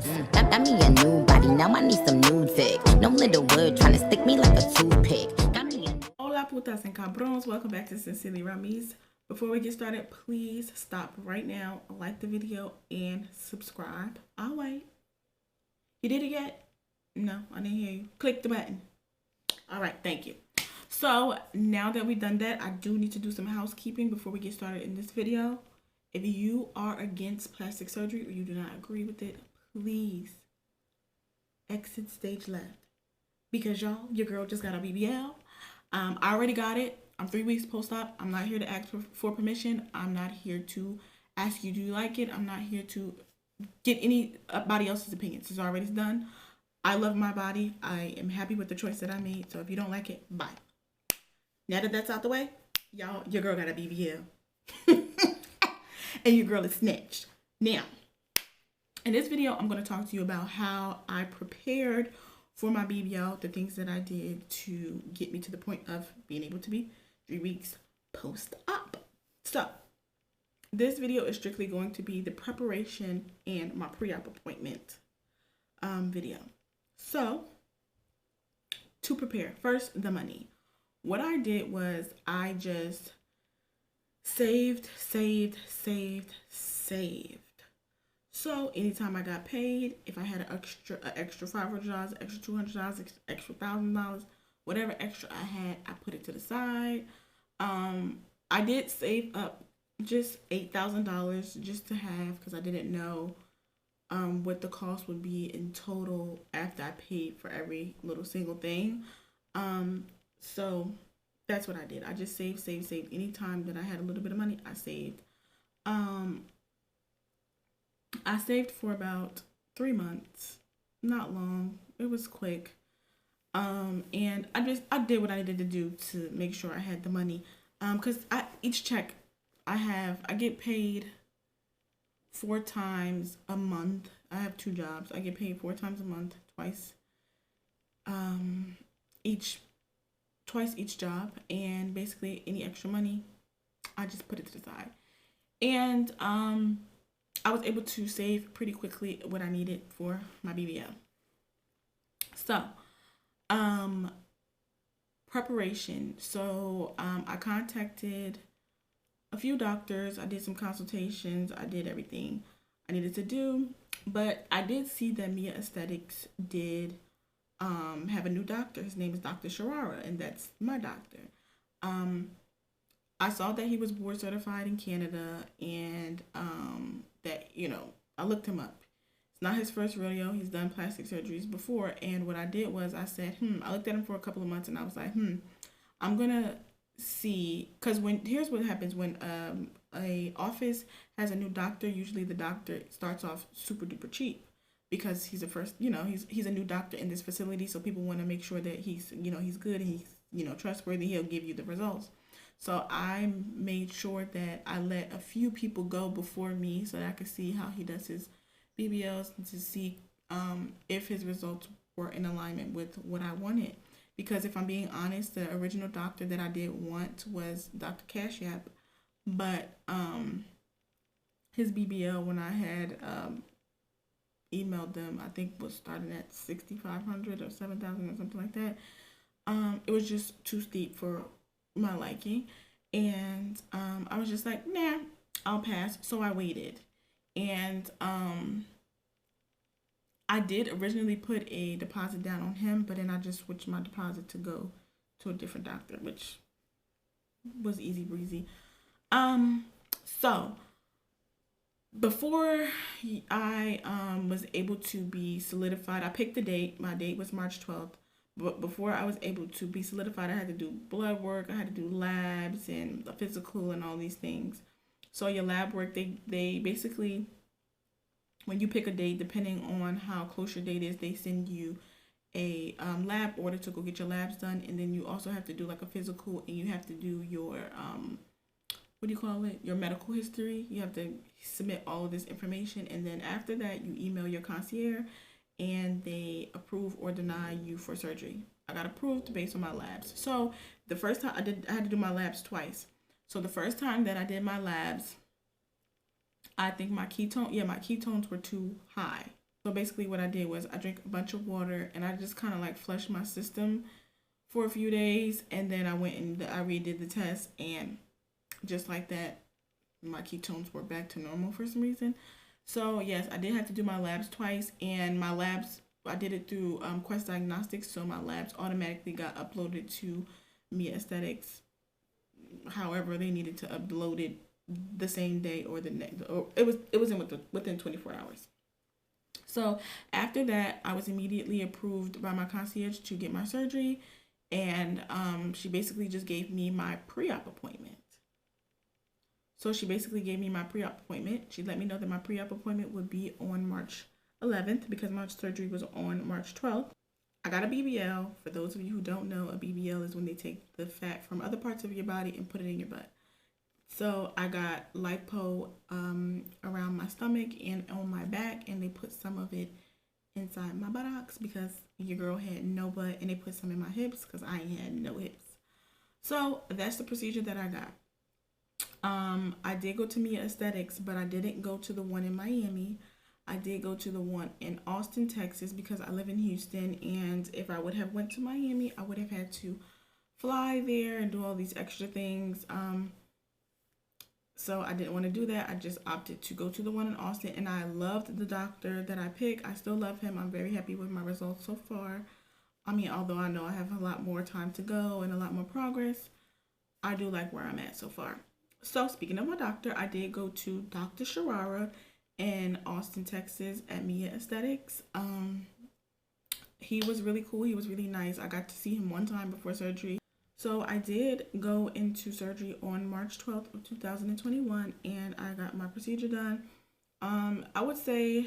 Got me a new body, now I need some new tech. No little wood trying to stick me like a toothpick. Got me a Hola putas and cabrones, welcome back to Sincerely Ramis. Before we get started, please stop right now, like the video, and subscribe. I'll wait. You did it yet? No, I didn't hear you. Click the button. All right, thank you. So now that we've done that, I do need to do some housekeeping before we get started in this video. If you are against plastic surgery or you do not agree with it, please exit stage left. Because y'all, your girl just got a BBL. I already got it. I'm 3 weeks post-op. I'm not here to ask for permission. I'm not here to ask you, do you like it? I'm not here to get anybody else's opinions. It's already done. I love my body. I am happy with the choice that I made. So if you don't like it, bye. Now that that's out the way, y'all, your girl got a BBL. And your girl is snatched. Now, in this video, I'm going to talk to you about how I prepared for my BBL, the things that I did to get me to the point of being able to be 3 weeks post-op. So, this video is strictly going to be the preparation and my pre-op appointment video. So, to prepare, first, the money. What I did was I just saved. So anytime I got paid, if I had an extra $500, extra $200, extra $1,000, whatever extra I had, I put it to the side. I did save up just $8,000 just to have, because I didn't know what the cost would be in total after I paid for every little single thing. So that's what I did. I just saved. Anytime that I had a little bit of money, I saved. I saved for about 3 months. Not long. It was quick. And I did what I needed to do to make sure I had the money. Cause each check I get paid 4 times a month. I have 2 jobs. I get paid 4 times a month, twice each job, and basically any extra money, I just put it to the side. And I was able to save pretty quickly what I needed for my BBL. So, preparation. So, I contacted a few doctors. I did some consultations. I did everything I needed to do. But I did see that Mia Aesthetics did have a new doctor. His name is Dr. Sharara, and that's my doctor. I saw that he was board certified in Canada, and that, I looked him up. It's not his first rodeo. He's done plastic surgeries before, and what I did was I said, I looked at him for a couple of months, and I was like, I'm gonna see, because here's what happens when a office has a new doctor. Usually the doctor starts off super duper cheap, because he's he's a new doctor in this facility, so people want to make sure that he's good and he's trustworthy. He'll give you the results. So I made sure that I let a few people go before me so that I could see how he does his BBLs, and to see if his results were in alignment with what I wanted. Because if I'm being honest, the original doctor that I did want was Dr. Cashiap, but his BBL, when I had emailed them, I think was starting at $6,500 or $7,000 or something like that. It was just too steep for my liking, and I was just like, nah, I'll pass. So I waited, and I did originally put a deposit down on him, but then I just switched my deposit to go to a different doctor, which was easy breezy. So before I was able to be solidified, I picked the date. My date was March 12th. But before I was able to be solidified, I had to do blood work, I had to do labs and a physical and all these things. So your lab work, they basically, when you pick a date, depending on how close your date is, they send you a lab order to go get your labs done. And then you also have to do like a physical, and you have to do your, your medical history. You have to submit all of this information. And then after that, you email your concierge, and they approve or deny you for surgery. I got approved based on my labs. So the first time I had to do my labs twice. So the first time that I did my labs, I think my ketones were too high. So basically what I did was I drank a bunch of water and I just kind of like flushed my system for a few days, and then I went and I redid the test, and just like that, my ketones were back to normal for some reason. So yes, I did have to do my labs twice, and my labs, I did it through Quest Diagnostics, so my labs automatically got uploaded to Mia Aesthetics. However, they needed to upload it the same day or the next, or it was within 24 hours. So after that, I was immediately approved by my concierge to get my surgery, and she basically just gave me my pre-op appointment. So she basically gave me my pre-op appointment. She let me know that my pre-op appointment would be on March 11th because my surgery was on March 12th. I got a BBL. For those of you who don't know, a BBL is when they take the fat from other parts of your body and put it in your butt. So I got lipo around my stomach and on my back, and they put some of it inside my buttocks because your girl had no butt, and they put some in my hips because I ain't had no hips. So that's the procedure that I got. I did go to Mia Aesthetics, but I didn't go to the one in Miami. I did go to the one in Austin, Texas, because I live in Houston, and if I would have went to Miami, I would have had to fly there and do all these extra things. So I didn't want to do that. I just opted to go to the one in Austin, and I loved the doctor that I picked. I still love him. I'm very happy with my results so far. I mean, although I know I have a lot more time to go and a lot more progress, I do like where I'm at so far. So speaking of my doctor, I did go to Dr. Sharara in Austin, Texas at Mia Aesthetics. He was really cool. He was really nice. I got to see him one time before surgery. So I did go into surgery on March 12th of 2021, and I got my procedure done. I would say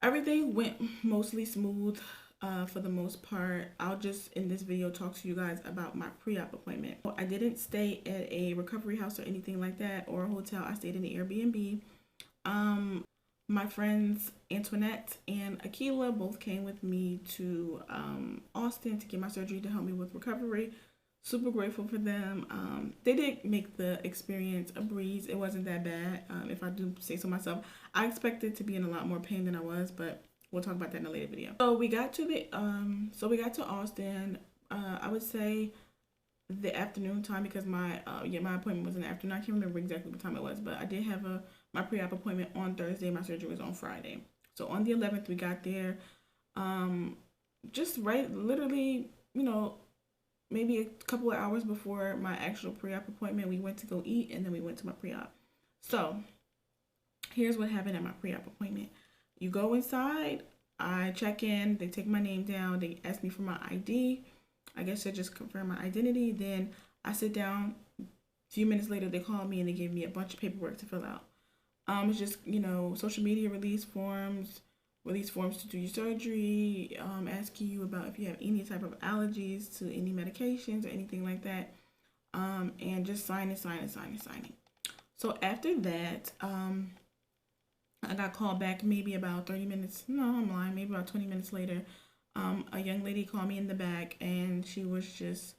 everything went mostly smooth for the most part. I'll just in this video talk to you guys about my pre-op appointment. I didn't stay at a recovery house or anything like that or a hotel. I stayed in an Airbnb. My friends Antoinette and Akila both came with me to Austin to get my surgery to help me with recovery. Super grateful for them. They did make the experience a breeze. It wasn't that bad, if I do say so myself. I expected to be in a lot more pain than I was, but we'll talk about that in a later video. So we got to Austin. I would say the afternoon time because my appointment was in the afternoon. I can't remember exactly what time it was, but I did have my pre-op appointment on Thursday. My surgery was on Friday. So on the 11th, we got there. Just right, literally, maybe a couple of hours before my actual pre-op appointment, we went to go eat, and then we went to my pre-op. So here's what happened at my pre-op appointment. You go inside, I check in, they take my name down, they ask me for my ID. I guess they just confirm my identity. Then I sit down. A few minutes later, they call me and they give me a bunch of paperwork to fill out. It's just, social media release forms to do your surgery, asking you about if you have any type of allergies to any medications or anything like that, and just signing. So after that, I got called back maybe about 30 minutes. No, I'm lying. Maybe about 20 minutes later, a young lady called me in the back, and she was just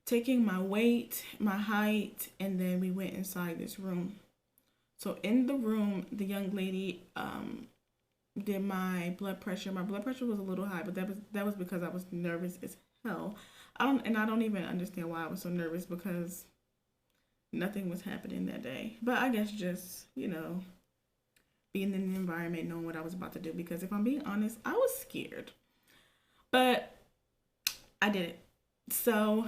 taking my weight, my height, and then we went inside this room. So in the room, the young lady did my blood pressure. My blood pressure was a little high, but that was because I was nervous as hell. I don't even understand why I was so nervous because nothing was happening that day. But I guess just, being in the environment, knowing what I was about to do, because if I'm being honest, I was scared. But I did it. So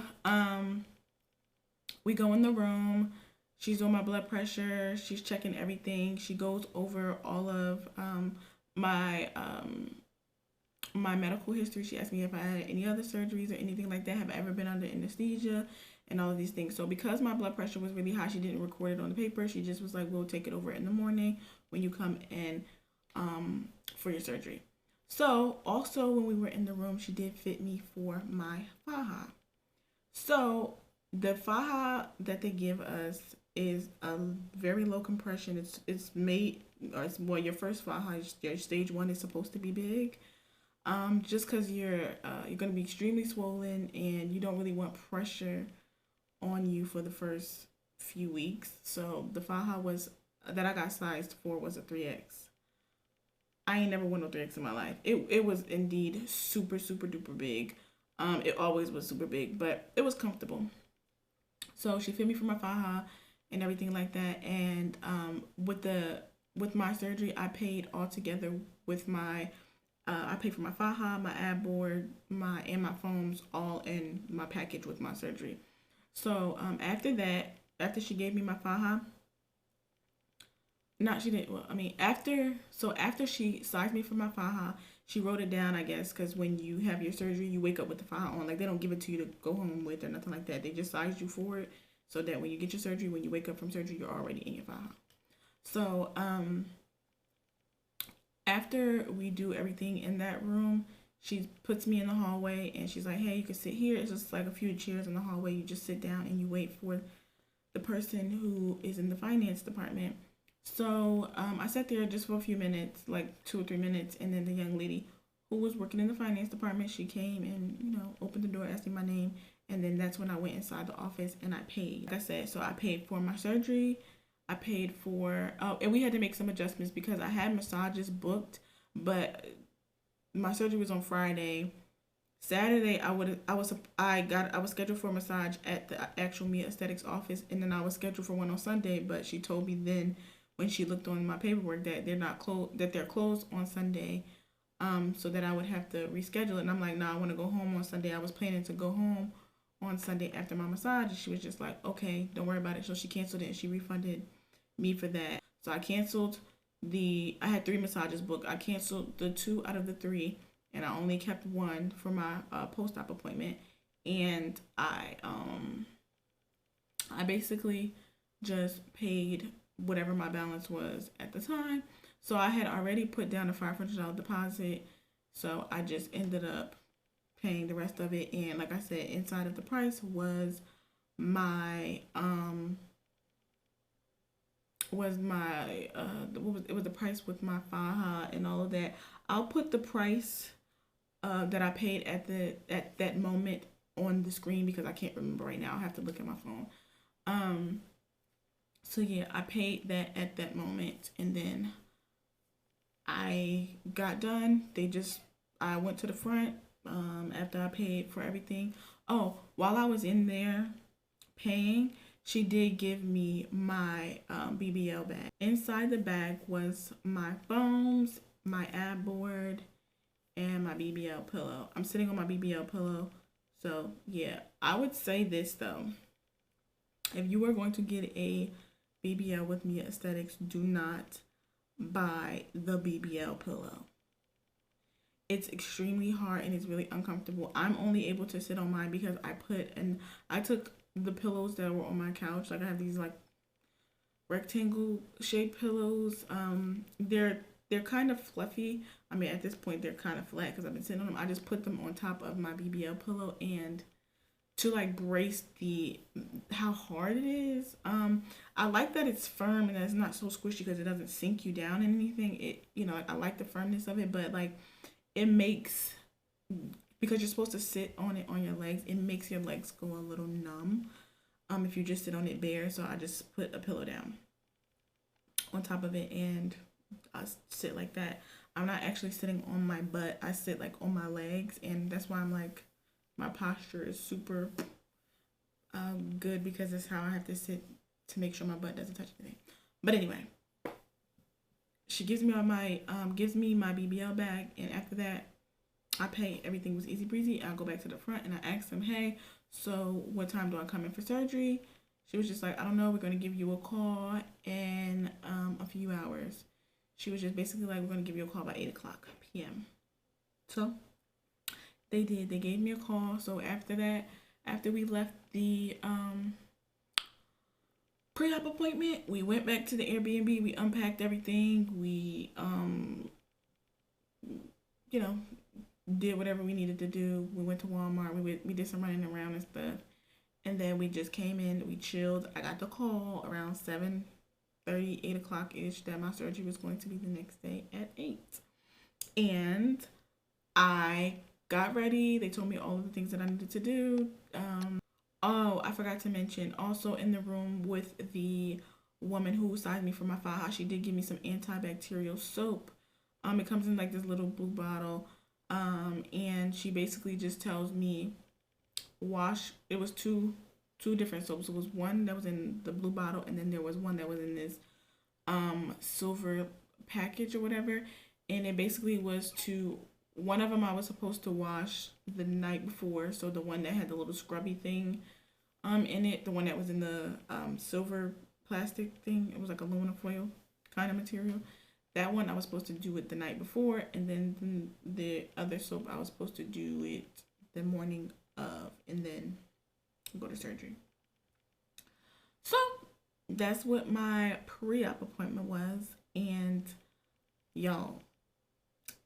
we go in the room. She's doing my blood pressure. She's checking everything. She goes over all of my medical history. She asked me if I had any other surgeries or anything like that. Have I ever been under anesthesia and all of these things. So because my blood pressure was really high, she didn't record it on the paper. She just was like, we'll take it over in the morning when you come in for your surgery. So also when we were in the room, she did fit me for my faja. So the faja that they give us is a very low compression. It's made, or your first faja, your stage 1 is supposed to be big. Just because you're going to be extremely swollen and you don't really want pressure on you for the first few weeks. So the faja that I got sized for was a 3X. I ain't never worn no 3X in my life. It was indeed super, super duper big. It always was super big, but it was comfortable. So she fit me for my faja and everything like that. And with my surgery, I paid all together with my I paid for my faja, my ab board, my foams, all in my package with my surgery. So after that, after she gave me my faja, not she didn't. Well, I mean after she sized me for my faja, she wrote it down. I guess because when you have your surgery, you wake up with the faja on. Like they don't give it to you to go home with or nothing like that. They just size you for it so that when you get your surgery, when you wake up from surgery, you're already in your faja. So after we do everything in that room, she puts me in the hallway and she's like, "Hey, you can sit here. It's just like a few chairs in the hallway. You just sit down and you wait for the person who is in the finance department." So I sat there just for a few minutes, like 2 or 3 minutes, and then the young lady who was working in the finance department, she came and opened the door, asked me my name, and then that's when I went inside the office and I paid. Like I said, so I paid for my surgery. I paid for and we had to make some adjustments because I had massages booked, but my surgery was on Friday. Saturday I was scheduled for a massage at the actual Mia Aesthetics office, and then I was scheduled for one on Sunday, but she told me then when she looked on my paperwork that they're closed on Sunday, so that I would have to reschedule it. And I'm like, "No, I want to go home on Sunday." I was planning to go home on Sunday after my massage, and she was just like, "Okay, don't worry about it." So she canceled it and she refunded me for that. So I canceled I had 3 massages booked. I canceled the 2 out of the 3, and I only kept 1 for my post-op appointment. And I basically just paid whatever my balance was at the time. So I had already put down a $500 deposit. So I just ended up paying the rest of it. And like I said, inside of the price was my it was the price with my faja and all of that. I'll put the price that I paid at that moment on the screen because I can't remember right now. I have to look at my phone. So yeah, I paid that at that moment, and then I got done. I went to the front after I paid for everything. Oh, while I was in there paying, she did give me my BBL bag. Inside the bag was my foams, my ab board, and my BBL pillow. I'm sitting on my BBL pillow. So yeah, I would say this though. If you are going to get a BBL with Mia Aesthetics, do not buy the BBL pillow. It's extremely hard and it's really uncomfortable. I'm only able to sit on mine because I took the pillows that were on my couch. Like I have these like rectangle shaped pillows. They're kind of fluffy. I mean, at this point they're kind of flat because I've been sitting on them. I just put them on top of my BBL pillow, and to like brace how hard it is. I like that it's firm and that it's not so squishy because it doesn't sink you down in anything. I like the firmness of it, but like it makes, because you're supposed to sit on it on your legs, it makes your legs go a little numb if you just sit on it bare. So I just put a pillow down on top of it and I sit like that. I'm not actually sitting on my butt. I sit like on my legs, and that's why I'm like, my posture is super good because that's how I have to sit to make sure my butt doesn't touch anything. But anyway, she gives me my BBL bag, and after that, I pay. Everything was easy breezy. I go back to the front and I asked them, "Hey, so what time do I come in for surgery?" She was just like, "I don't know. We're gonna give you a call in a few hours." She was just basically like, "We're gonna give you a call by 8:00 p.m." So they did. They gave me a call. So after that, after we left the pre-op appointment, we went back to the Airbnb. We unpacked everything. We did whatever we needed to do. We went to Walmart. We did some running around and stuff, and then we just came in. We chilled. I got the call around 7:30, 8:00 ish that my surgery was going to be the next day at 8, and I got ready. They told me all of the things that I needed to do. Oh, I forgot to mention, also in the room with the woman who sized me for my faja, she did give me some antibacterial soap It comes in like this little blue bottle. And she basically just tells me wash. It was two different soaps. It was one that was in the blue bottle, and then there was one that was in this silver package or whatever. And it basically was to, one of them I was supposed to wash the night before. So the one that had the little scrubby thing in it, the one that was in the silver plastic thing, it was like aluminum foil kind of material. That one I was supposed to do it the night before, and then the other soap I was supposed to do it the morning of, and then go to surgery. So that's what my pre-op appointment was, and y'all,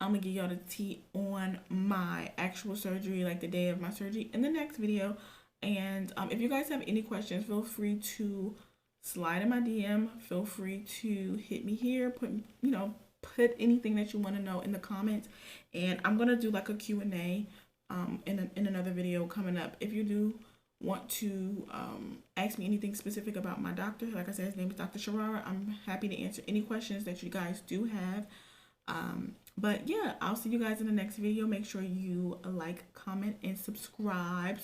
I'm gonna give y'all the tea on my actual surgery, like the day of my surgery, in the next video. And if you guys have any questions, feel free to slide in my DM. Feel free to hit me here. Put anything that you want to know in the comments, and I'm gonna do like a Q&A in another video coming up. If you do want to ask me anything specific about my doctor, like I said, his name is Dr. Sharara. I'm happy to answer any questions that you guys do have. But yeah, I'll see you guys in the next video. Make sure you like, comment, and subscribe.